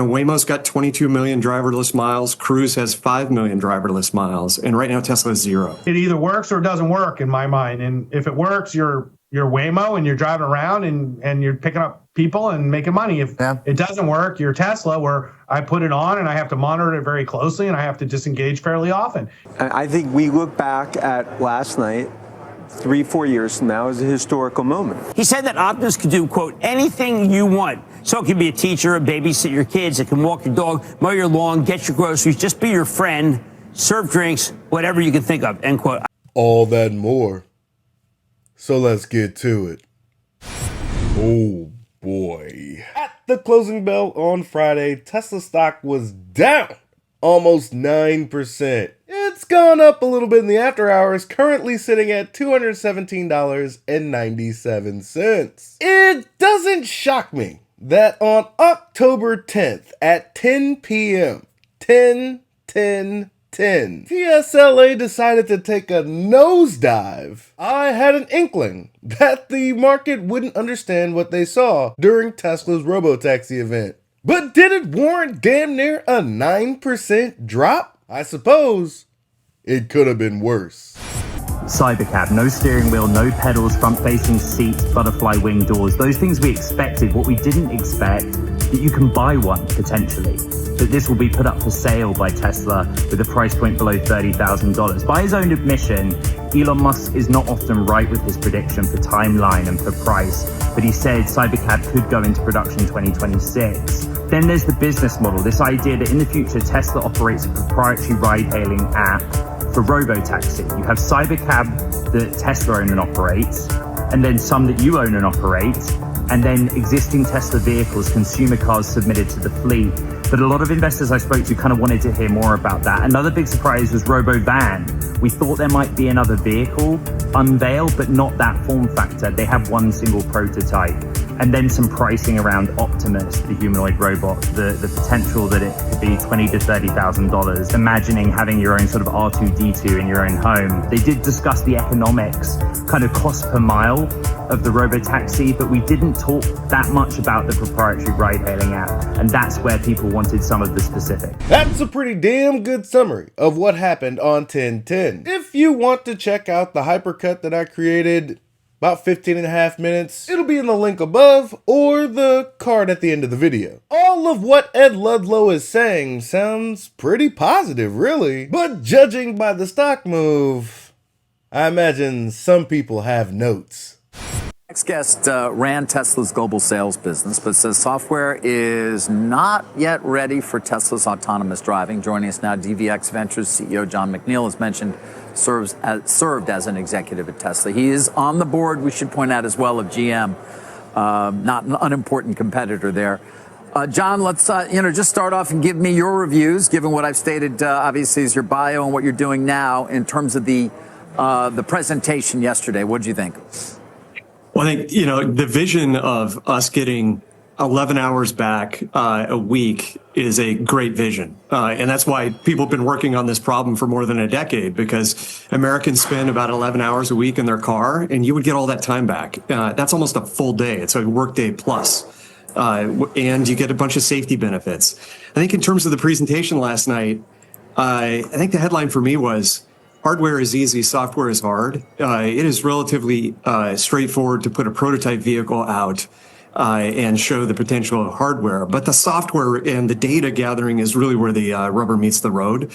Waymo's got 22 million driverless miles. Cruise has 5 million driverless miles. And right now, Tesla is 0. It either works or it doesn't work in my mind. And if it works, you're Waymo and you're driving around and you're picking up people and making money. If it doesn't work, you're Tesla, where I put it on and I have to monitor it very closely and I have to disengage fairly often. I think we look back at last night, 3-4 years from now, as a historical moment. He said that Optimus could do, quote, anything you want. So it can be a teacher, babysit your kids, it can walk your dog, mow your lawn, get your groceries, just be your friend, serve drinks, whatever you can think of, end quote. All that and more. So let's get to it. Oh boy. At the closing bell on Friday, Tesla stock was down almost 9%. It's gone up a little bit in the after hours, currently sitting at $217.97. It doesn't shock me that on October 10th at 10 p.m., 10/10/10, TSLA decided to take a nosedive. I had an inkling that the market wouldn't understand what they saw during Tesla's robotaxi event. But did it warrant damn near a 9% drop? I suppose it could have been worse. Cybercab, no steering wheel, no pedals, front-facing seats, butterfly wing doors. Those things we expected. What we didn't expect, that you can buy one, potentially. That this will be put up for sale by Tesla with a price point below $30,000. By his own admission, Elon Musk is not often right with his prediction for timeline and for price, but he said Cybercab could go into production 2026. Then there's the business model, this idea that in the future, Tesla operates a proprietary ride-hailing app for robotaxi. You have Cybercab that Tesla own and operates, and then some that you own and operate, and then existing Tesla vehicles, consumer cars submitted to the fleet. But a lot of investors I spoke to kind of wanted to hear more about that. Another big surprise was Robo-Van. We thought there might be another vehicle unveiled, but not that form factor. They have one single prototype. And then some pricing around Optimus, the humanoid robot, the potential that it could be $20,000 to $30,000. Imagining having your own sort of R2-D2 in your own home. They did discuss the economics, kind of cost per mile of the robotaxi, but we didn't talk that much about the proprietary ride-hailing app, and that's where people wanted some of the specifics. That's a pretty damn good summary of what happened on 10/10. If you want to check out the hypercut that I created, about 15.5 minutes, it'll be in the link above or the card at the end of the video. All of what Ed Ludlow is saying sounds pretty positive, really, but judging by the stock move, I imagine some people have notes. Next guest ran Tesla's global sales business, but says software is not yet ready for Tesla's autonomous driving. Joining us now, DVX Ventures CEO John McNeil, as mentioned, served as an executive at Tesla. He is on the board, we should point out as well, of GM, not an unimportant competitor there. John, let's just start off and give me your reviews, given what I've stated, obviously, is your bio and what you're doing now in terms of the presentation yesterday. What did you think? Well, I think, the vision of us getting 11 hours back a week is a great vision. And that's why people have been working on this problem for more than a decade, because Americans spend about 11 hours a week in their car, and you would get all that time back. That's almost a full day. It's a workday plus. And you get a bunch of safety benefits. I think in terms of the presentation last night, I think the headline for me was, hardware is easy, software is hard. It is relatively straightforward to put a prototype vehicle out and show the potential of hardware. But the software and the data gathering is really where the rubber meets the road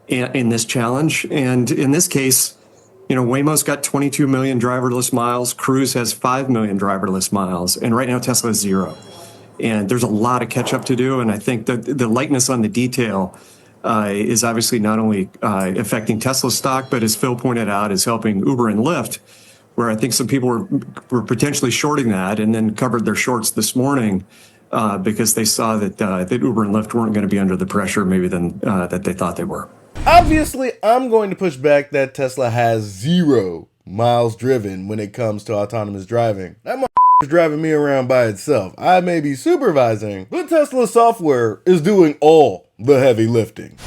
in this challenge. And in this case, Waymo's got 22 million driverless miles. Cruise has 5 million driverless miles. And right now, Tesla is 0. And there's a lot of catch up to do. And I think that the lightness on the detail is obviously not only affecting Tesla stock, but as Phil pointed out, is helping Uber and Lyft, where I think some people were potentially shorting that and then covered their shorts this morning because they saw that Uber and Lyft weren't going to be under the pressure maybe that they thought they were. Obviously, I'm going to push back that Tesla has 0 miles driven when it comes to autonomous driving. That is driving me around by itself. I may be supervising, but Tesla software is doing all the heavy lifting.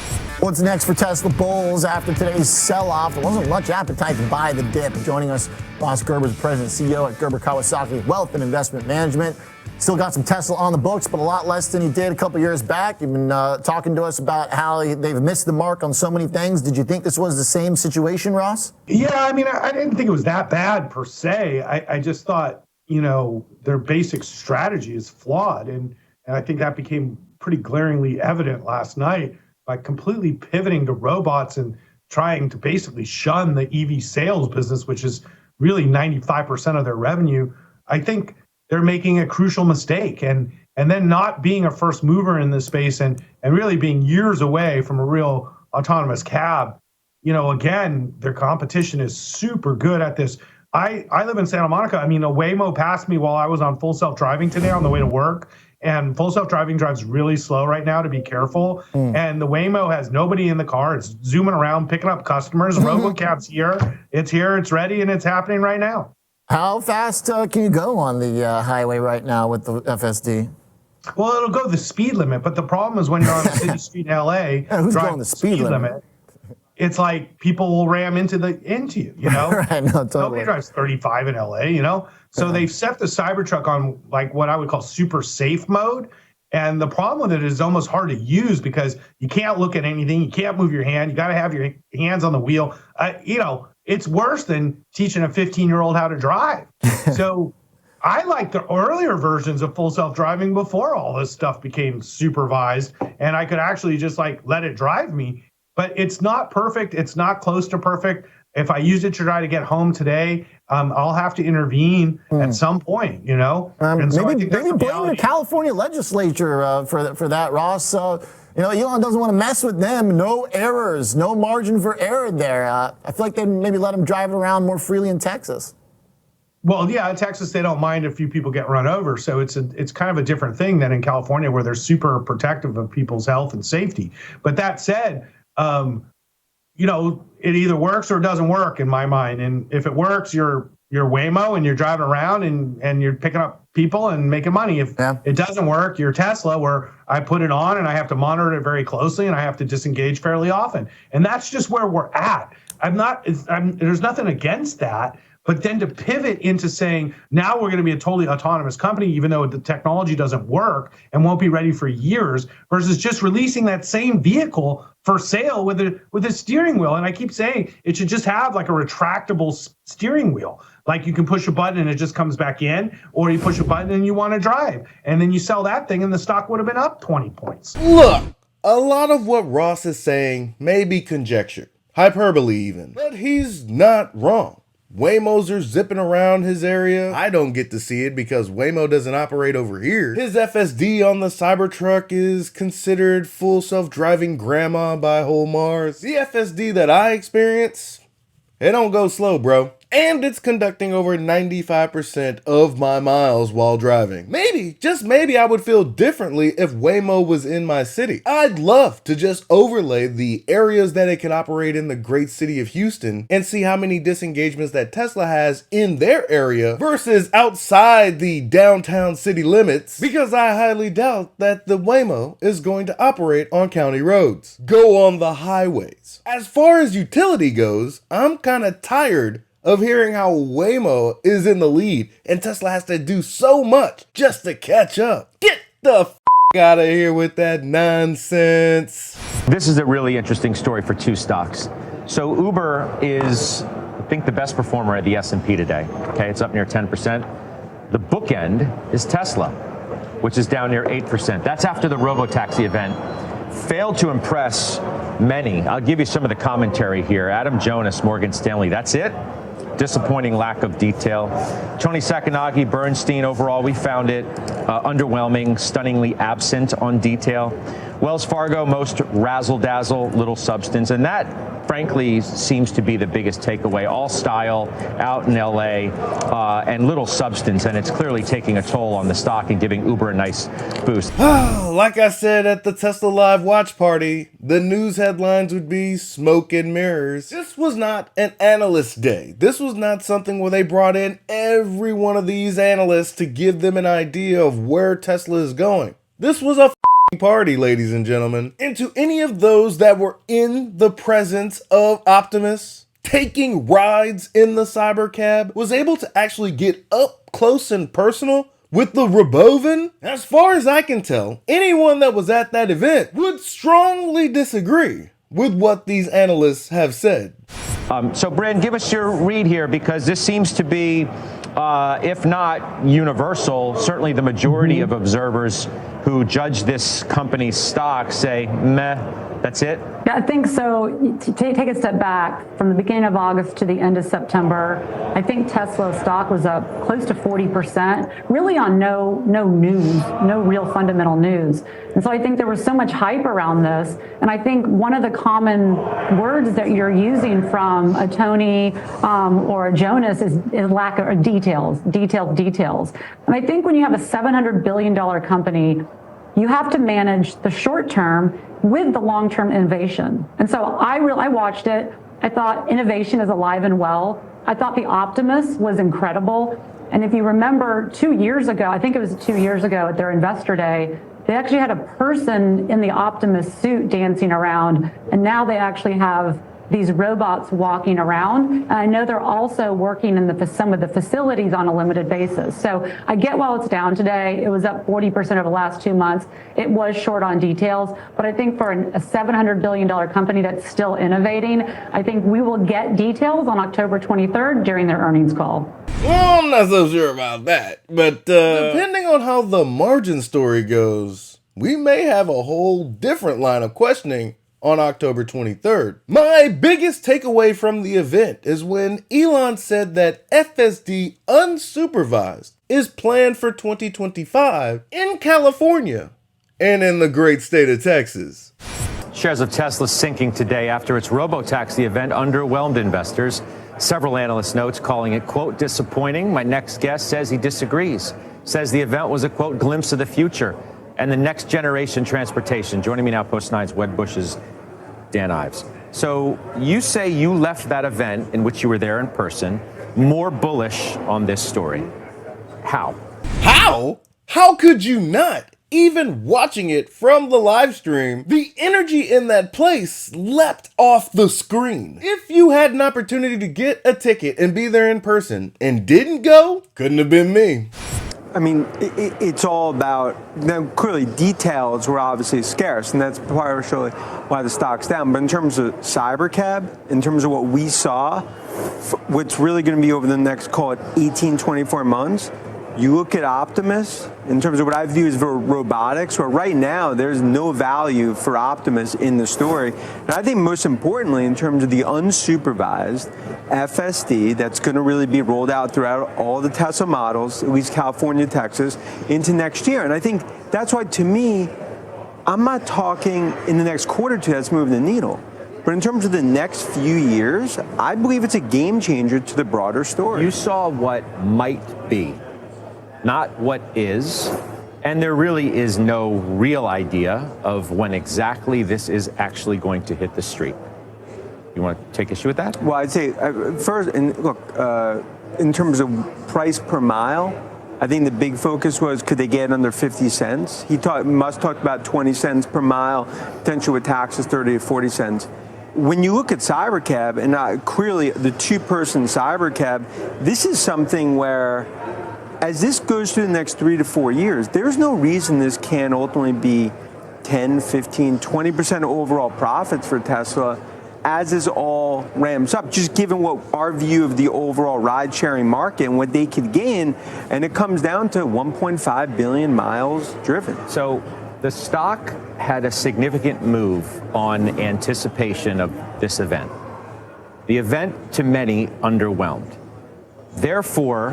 What's next for Tesla bulls after today's sell-off? There wasn't much appetite to buy the dip. Joining us, Ross Gerber is President and CEO at Gerber Kawasaki Wealth and Investment Management. Still got some Tesla on the books, but a lot less than he did a couple years back. You've been talking to us about how they've missed the mark on so many things. Did you think this was the same situation, Ross? Yeah, I mean, I didn't think it was that bad per se. I just thought, their basic strategy is flawed. And I think that became pretty glaringly evident last night by completely pivoting to robots and trying to basically shun the EV sales business, which is really 95% of their revenue. I think they're making a crucial mistake, and then not being a first mover in this space and really being years away from a real autonomous cab. Again, their competition is super good at this. I live in Santa Monica. I mean, a Waymo passed me while I was on full self-driving today on the way to work. And full self-driving drives really slow right now, to be careful. And the Waymo has nobody in the car. It's zooming around, picking up customers. RoboCab's here. It's ready, and it's happening right now. How fast can you go on the highway right now with the FSD? Well, it'll go the speed limit, but the problem is when you're on a city street in LA, who's going the speed limit? It's like people will ram into you, Right, no, totally. Nobody drives 35 in LA, So they've set the Cybertruck on like what I would call super safe mode. And the problem with it is almost hard to use because you can't look at anything. You can't move your hand. You got to have your hands on the wheel. It's worse than teaching a 15-year-old how to drive. So I like the earlier versions of full self-driving before all this stuff became supervised. And I could actually just let it drive me. But it's not perfect. It's not close to perfect. If I use it to try to get home today, I'll have to intervene at some point, And so maybe blame the California legislature for that, Ross. Elon doesn't want to mess with them. No errors, no margin for error there. I feel like they'd maybe let him drive around more freely in Texas. Well, yeah, in Texas, they don't mind a few people get run over. So it's kind of a different thing than in California, where they're super protective of people's health and safety. But that said, it either works or it doesn't work in my mind. And if it works, you're Waymo and you're driving around and you're picking up people and making money. If it doesn't work, you're Tesla, where I put it on and I have to monitor it very closely and I have to disengage fairly often. And that's just where we're at. There's nothing against that. But then to pivot into saying, now we're going to be a totally autonomous company, even though the technology doesn't work and won't be ready for years, versus just releasing that same vehicle for sale with a steering wheel. And I keep saying it should just have like a retractable steering wheel. Like you can push a button and it just comes back in, or you push a button and you want to drive. And then you sell that thing and the stock would have been up 20 points. Look, a lot of what Ross is saying may be conjecture, hyperbole even, but he's not wrong. Waymos are zipping around his area. I don't get to see it because Waymo doesn't operate over here. His FSD on the Cybertruck is considered full self-driving grandma by whole Mars. The FSD that I experience, it don't go slow, bro. And it's conducting over 95% of my miles while driving. Maybe, just maybe, I would feel differently if Waymo was in my city. I'd love to just overlay the areas that it can operate in the great city of Houston and see how many disengagements that Tesla has in their area versus outside the downtown city limits, because I highly doubt that the Waymo is going to operate on county roads. Go on the highways. As far as utility goes, I'm kind of tired of hearing how Waymo is in the lead and Tesla has to do so much just to catch up. Get the f out of here with that nonsense. This is a really interesting story for two stocks. So Uber is, I think, the best performer at the S&P today. Okay, it's up near 10%. The bookend is Tesla, which is down near 8%. That's after the robotaxi event failed to impress many. I'll give you some of the commentary here. Adam Jonas, Morgan Stanley, that's it. Disappointing lack of detail. Tony Sacconaghi, Bernstein, overall, we found it underwhelming, stunningly absent on detail. Wells Fargo, most razzle-dazzle, little substance. And that, frankly, seems to be the biggest takeaway. All style out in LA and little substance. And it's clearly taking a toll on the stock and giving Uber a nice boost. Like I said at the Tesla Live watch party, the news headlines would be smoke and mirrors. This was not an analyst day. This was not something where they brought in every one of these analysts to give them an idea of where Tesla is going. This was a party, ladies and gentlemen. And to any of those that were in the presence of Optimus, taking rides in the Cybercab, was able to actually get up close and personal with the Robovan? As far as I can tell, anyone that was at that event would strongly disagree with what these analysts have said. So, Bryn, give us your read here, because this seems to be, if not universal, certainly the majority of observers who judge this company's stock say, meh, that's it? Yeah, I think so. To take a step back, from the beginning of August to the end of September, I think Tesla stock was up close to 40%, really on no news, no real fundamental news. And so I think there was so much hype around this. And I think one of the common words that you're using from a Tony or a Jonas is lack of details. And I think when you have a $700 billion company, you have to manage the short term with the long-term innovation. And so I watched it. I thought innovation is alive and well. I thought the Optimus was incredible. And if you remember 2 years ago, I think it was 2 years ago at their investor day, they actually had a person in the Optimus suit dancing around. And now they actually have these robots walking around. And I know they're also working in some of the facilities on a limited basis. So I get why it's down today. It was up 40% over the last 2 months. It was short on details. But I think for a $700 billion company that's still innovating, I think we will get details on October 23rd during their earnings call. Well, I'm not so sure about that. But depending on how the margin story goes, we may have a whole different line of questioning on October 23rd. My biggest takeaway from the event is when Elon said that FSD unsupervised is planned for 2025 in California and in the great state of Texas. Shares of Tesla sinking today after its robotaxi event underwhelmed investors. Several analyst notes calling it, quote, disappointing. My next guest says he disagrees. Says the event was a, quote, glimpse of the future and the next generation transportation. Joining me now, Post 9's Wedbush's Dan Ives. So you say you left that event in which you were there in person more bullish on this story. How? How? How could you not? Even watching it from the live stream, the energy in that place leapt off the screen. If you had an opportunity to get a ticket and be there in person and didn't go, couldn't have been me. I mean, it's all about, now clearly details were obviously scarce, and that's partially why the stock's down. But in terms of Cybercab, in terms of what we saw, what's really going to be over the next, call it 18, 24 months, you look at Optimus, in terms of what I view as robotics, where right now there's no value for Optimus in the story. And I think most importantly, in terms of the unsupervised FSD that's going to really be rolled out throughout all the Tesla models, at least California, Texas, into next year. And I think that's why, to me, I'm not talking in the next quarter or two that's moving the needle. But in terms of the next few years, I believe it's a game changer to the broader story. You saw what might be, not what is, and there really is no real idea of when exactly this is actually going to hit the street. You want to take issue with that? Well, I'd say first, and look, in terms of price per mile, I think the big focus was, could they get under 50 cents? Musk talked about 20 cents per mile, potentially with taxes 30 to 40 cents. When you look at Cybercab, and clearly the two-person Cybercab, this is something where, as this goes through the next 3 to 4 years, there's no reason this can't ultimately be 10, 15, 20% of overall profits for Tesla as this all ramps up, just given what our view of the overall ride-sharing market and what they could gain. And it comes down to 1.5 billion miles driven. So the stock had a significant move on anticipation of this event. The event, to many, underwhelmed. Therefore,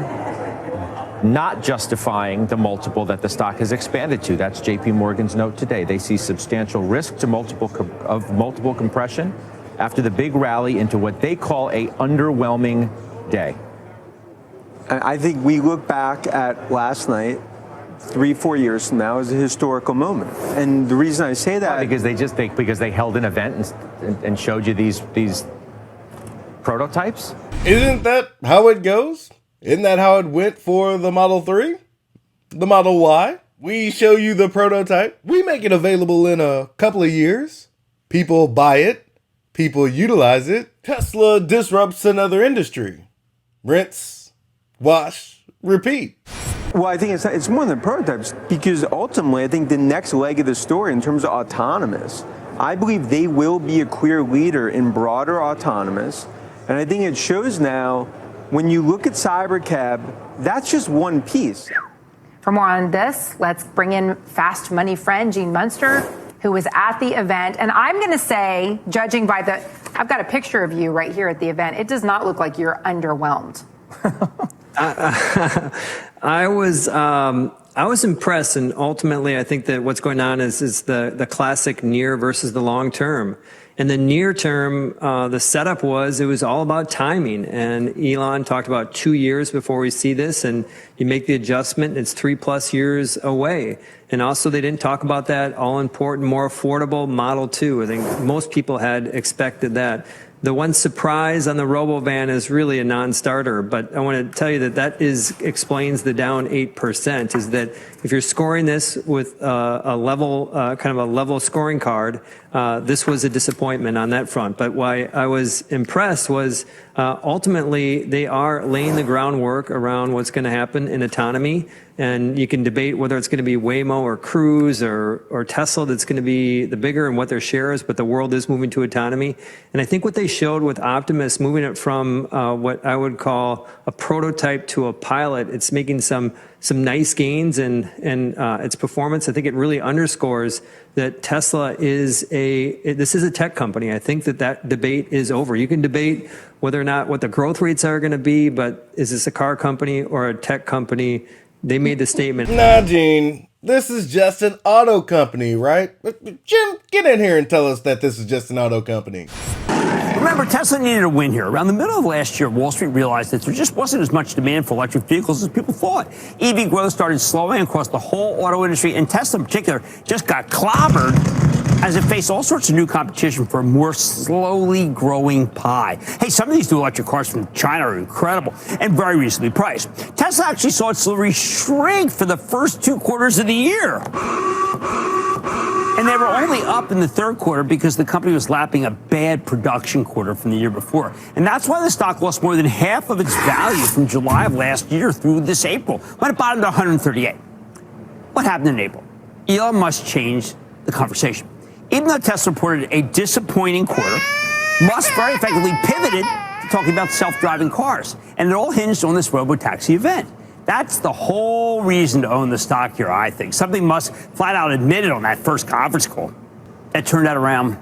not justifying the multiple that the stock has expanded to. That's JP Morgan's note today. They see substantial risk to multiple compression after the big rally into what they call a underwhelming day. I think we look back at last night, 3-4 years from now, as a historical moment. And the reason I say that, because they held an event and showed you these prototypes. Isn't that how it goes? Isn't that how it went for the Model 3? The Model Y? We show you the prototype. We make it available in a couple of years. People buy it. People utilize it. Tesla disrupts another industry. Rinse, wash, repeat. Well, I think it's more than prototypes, because ultimately I think the next leg of the story in terms of autonomous, I believe they will be a clear leader in broader autonomous. And I think it shows now when you look at Cybercab, that's just one piece. For more on this, let's bring in Fast Money friend Gene Munster, who was at the event. And I'm going to say, judging by I've got a picture of you right here at the event, it does not look like you're underwhelmed. I was impressed, and ultimately I think that what's going on is the classic near versus the long term. And the near term, the setup was, it was all about timing. And Elon talked about 2 years before we see this, and you make the adjustment, it's 3+ years away. And also they didn't talk about that all important, more affordable Model 2. I think most people had expected that. The one surprise on the RoboVan is really a non-starter, but I want to tell you that explains the down 8%, is that if you're scoring this with a level, kind of a level scoring card, this was a disappointment on that front. But why I was impressed was ultimately they are laying the groundwork around what's going to happen in autonomy. And you can debate whether it's going to be Waymo or Cruise or Tesla that's going to be the bigger and what their share is, but the world is moving to autonomy. And I think what they showed with Optimus, moving it from what I would call a prototype to a pilot, it's making some nice gains in its performance. I think it really underscores that Tesla is a tech company. I think that debate is over. You can debate whether or not what the growth rates are going to be, but is this a car company or a tech company? They made the statement. Nah, Gene, this is just an auto company, right? Jim, get in here and tell us that this is just an auto company. Remember, Tesla needed a win here. Around the middle of last year, Wall Street realized that there just wasn't as much demand for electric vehicles as people thought. EV growth started slowing across the whole auto industry, and Tesla in particular just got clobbered as it faced all sorts of new competition for a more slowly growing pie. Hey, some of these new electric cars from China are incredible and very reasonably priced. Tesla actually saw its delivery shrink for the first 2 quarters of the year. And they were only up in the third quarter because the company was lapping a bad production quarter from the year before. And that's why the stock lost more than half of its value from July of last year through this April, when it bottomed to 138. What happened in April? Elon Musk changed the conversation. Even though Tesla reported a disappointing quarter, Musk very effectively pivoted to talking about self-driving cars. And it all hinged on this robo-taxi event. That's the whole reason to own the stock here, I think. Something Musk flat out admitted on that first conference call. It turned out around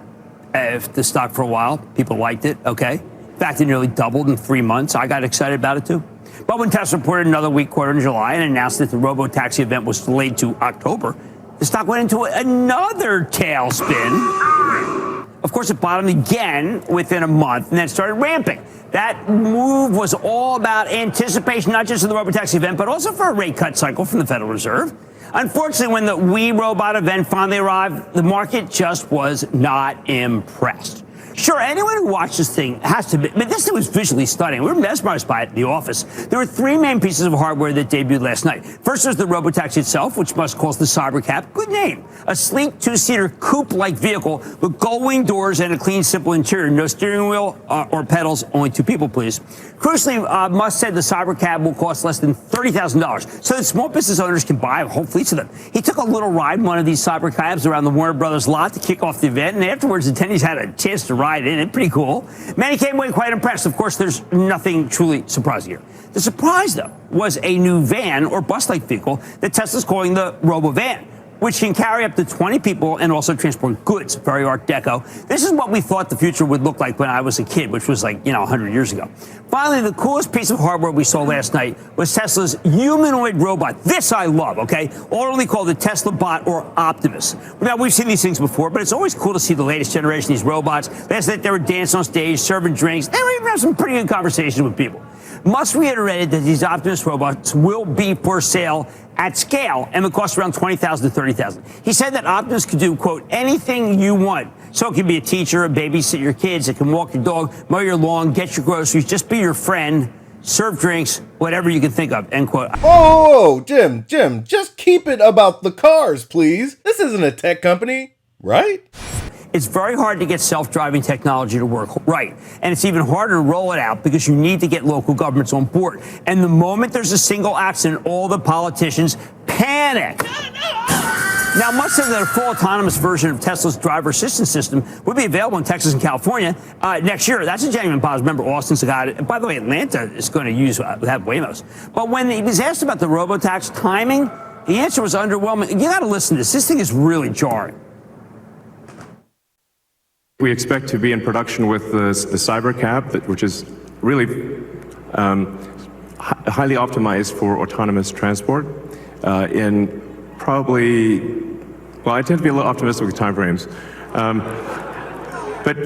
the stock for a while. People liked it, okay? In fact, it nearly doubled in 3 months. I got excited about it, too. But when Tesla reported another weak quarter in July and announced that the robo-taxi event was delayed to October, the stock went into another tailspin. Of course, it bottomed again within a month and then started ramping. That move was all about anticipation, not just of the robotaxi event, but also for a rate cut cycle from the Federal Reserve. Unfortunately, when the We Robot event finally arrived, the market just was not impressed. Sure, anyone who watched this thing has to admit, this thing was visually stunning. We were mesmerized by it in the office. There were 3 main pieces of hardware that debuted last night. First, there's the robotaxi itself, which Musk calls the Cybercab. Good name. A sleek 2-seater coupe-like vehicle with gull-wing doors and a clean, simple interior. No steering wheel or pedals. Only 2 people, please. Crucially, Musk said the Cybercab will cost less than $30,000, so that small business owners can buy whole fleets of them. He took a little ride in one of these Cybercabs around the Warner Brothers lot to kick off the event, and afterwards, attendees had a chance to ride in it. Pretty cool. Many came away quite impressed. Of course, there's nothing truly surprising here. The surprise, though, was a new van or bus-like vehicle that Tesla's calling the RoboVan, which can carry up to 20 people and also transport goods. Very Art Deco. This is what we thought the future would look like when I was a kid, which was like, 100 years ago. Finally, the coolest piece of hardware we saw last night was Tesla's humanoid robot. This I love, okay? Only called the Tesla Bot or Optimus. Now, we've seen these things before, but it's always cool to see the latest generation of these robots. Last night, they were dancing on stage, serving drinks. They were even having some pretty good conversations with people. Musk reiterated that these Optimus robots will be for sale at scale and would cost around $20,000 to $30,000. He said that Optimus could do, quote, anything you want. So it can be a teacher, babysit your kids, it can walk your dog, mow your lawn, get your groceries, just be your friend, serve drinks, whatever you can think of, end quote. Oh, Jim, just keep it about the cars, please. This isn't a tech company, right? It's very hard to get self-driving technology to work right. And it's even harder to roll it out because you need to get local governments on board. And the moment there's a single accident, all the politicians panic. Now, much of the full autonomous version of Tesla's driver assistance system will be available in Texas and California next year. That's a genuine positive. Remember, Austin's got it. And by the way, Atlanta is going to have Waymos. But when he was asked about the robotax timing, the answer was underwhelming. You got to listen to this. This thing is really jarring. We expect to be in production with the Cybercab, which is really highly optimized for autonomous transport in probably, well, I tend to be a little optimistic with timeframes, but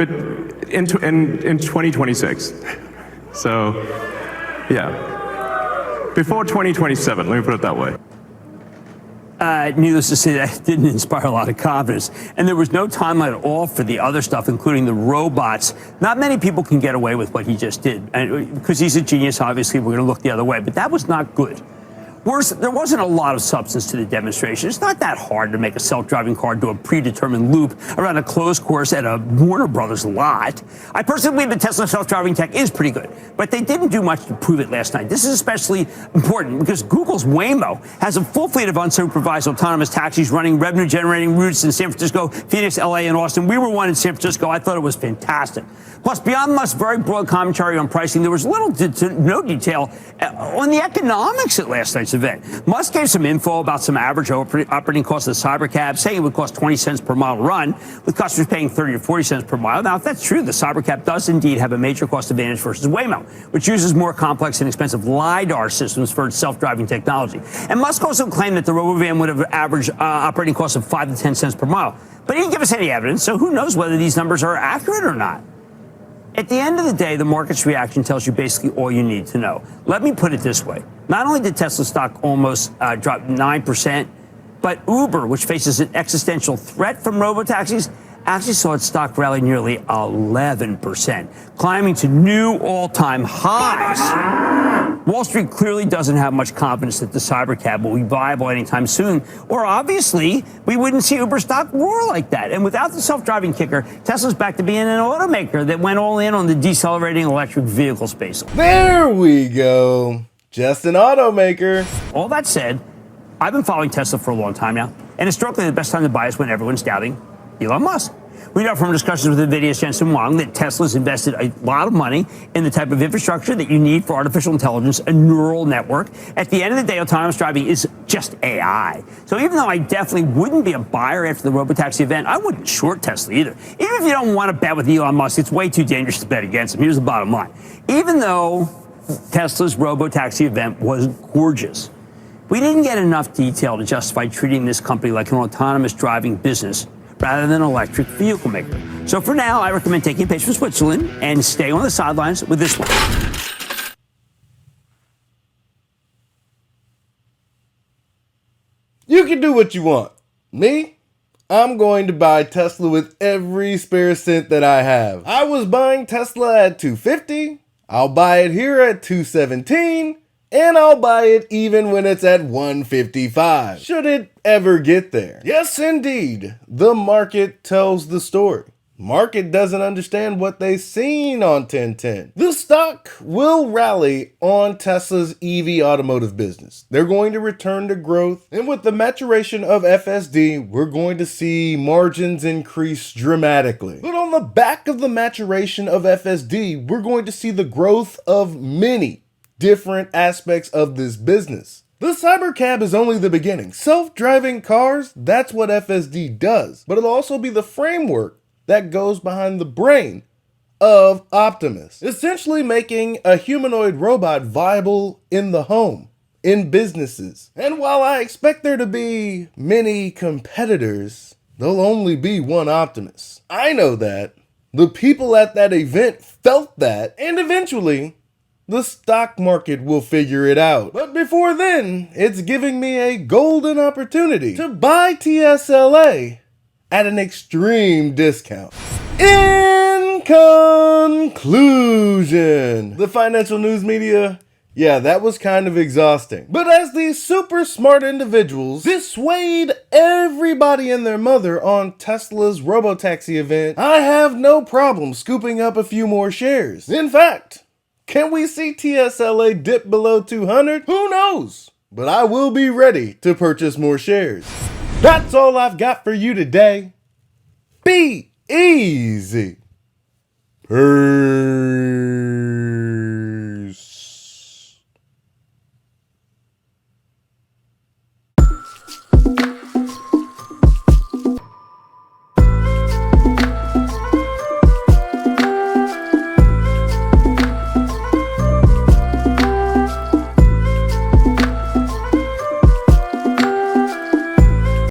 in 2026. So, yeah, before 2027. Let me put it that way. Needless to say, that didn't inspire a lot of confidence. And there was no timeline at all for the other stuff, including the robots. Not many people can get away with what he just did. And because he's a genius, obviously, we're going to look the other way. But that was not good. Worse, there wasn't a lot of substance to the demonstration. It's not that hard to make a self-driving car do a predetermined loop around a closed course at a Warner Brothers lot. I personally believe the Tesla self-driving tech is pretty good, but they didn't do much to prove it last night. This is especially important because Google's Waymo has a full fleet of unsupervised autonomous taxis running revenue-generating routes in San Francisco, Phoenix, LA, and Austin. We were one in San Francisco. I thought it was fantastic. Plus, beyond Musk's very broad commentary on pricing, there was little to no detail on the economics at last night's event. Musk gave some info about some average operating costs of the Cybercab, saying it would cost 20 cents per mile to run, with customers paying 30 to 40 cents per mile. Now, if that's true, the Cybercab does indeed have a major cost advantage versus Waymo, which uses more complex and expensive LiDAR systems for its self-driving technology. And Musk also claimed that the Robovan would have average operating costs of 5 to 10 cents per mile. But he didn't give us any evidence, so who knows whether these numbers are accurate or not. At the end of the day, the market's reaction tells you basically all you need to know. Let me put it this way. Not only did Tesla stock almost drop 9%, but Uber, which faces an existential threat from robotaxis, actually saw its stock rally nearly 11%, climbing to new all-time highs. Wall Street clearly doesn't have much confidence that the Cybercab will be viable anytime soon, or obviously, we wouldn't see Uber stock roar like that. And without the self-driving kicker, Tesla's back to being an automaker that went all in on the decelerating electric vehicle space. There we go. Just an automaker. All that said, I've been following Tesla for a long time now, and historically the best time to buy is when everyone's doubting Elon Musk. We know from discussions with NVIDIA's Jensen Huang that Tesla's invested a lot of money in the type of infrastructure that you need for artificial intelligence, a neural network. At the end of the day, autonomous driving is just AI. So even though I definitely wouldn't be a buyer after the robotaxi event, I wouldn't short Tesla either. Even if you don't want to bet with Elon Musk, it's way too dangerous to bet against him. Here's the bottom line. Even though Tesla's robotaxi event was gorgeous, we didn't get enough detail to justify treating this company like an autonomous driving business rather than an electric vehicle maker. So for now, I recommend taking a page from Switzerland and stay on the sidelines with this one. You can do what you want. Me? I'm going to buy Tesla with every spare cent that I have. I was buying Tesla at $250. I'll buy it here at $217. And I'll buy it even when it's at $155. Should it ever get there? Yes, indeed. The market tells the story. Market doesn't understand what they've seen on 1010. The stock will rally on Tesla's EV automotive business. They're going to return to growth. And with the maturation of FSD, we're going to see margins increase dramatically. But on the back of the maturation of FSD, we're going to see the growth of many different aspects of this business. The Cybercab is only the beginning. Self-driving cars, that's what FSD does. But it'll also be the framework that goes behind the brain of Optimus, essentially making a humanoid robot viable in the home, in businesses. And while I expect there to be many competitors, there'll only be one Optimus. I know that. The people at that event felt that, and eventually, the stock market will figure it out. But before then, it's giving me a golden opportunity to buy TSLA at an extreme discount. In conclusion, the financial news media Yeah, that was kind of exhausting. But as these super smart individuals dissuade everybody and their mother on Tesla's robotaxi event, I have no problem scooping up a few more shares. In fact, can we see TSLA dip below 200? Who knows? But I will be ready to purchase more shares. That's all I've got for you today. Be easy. Peace.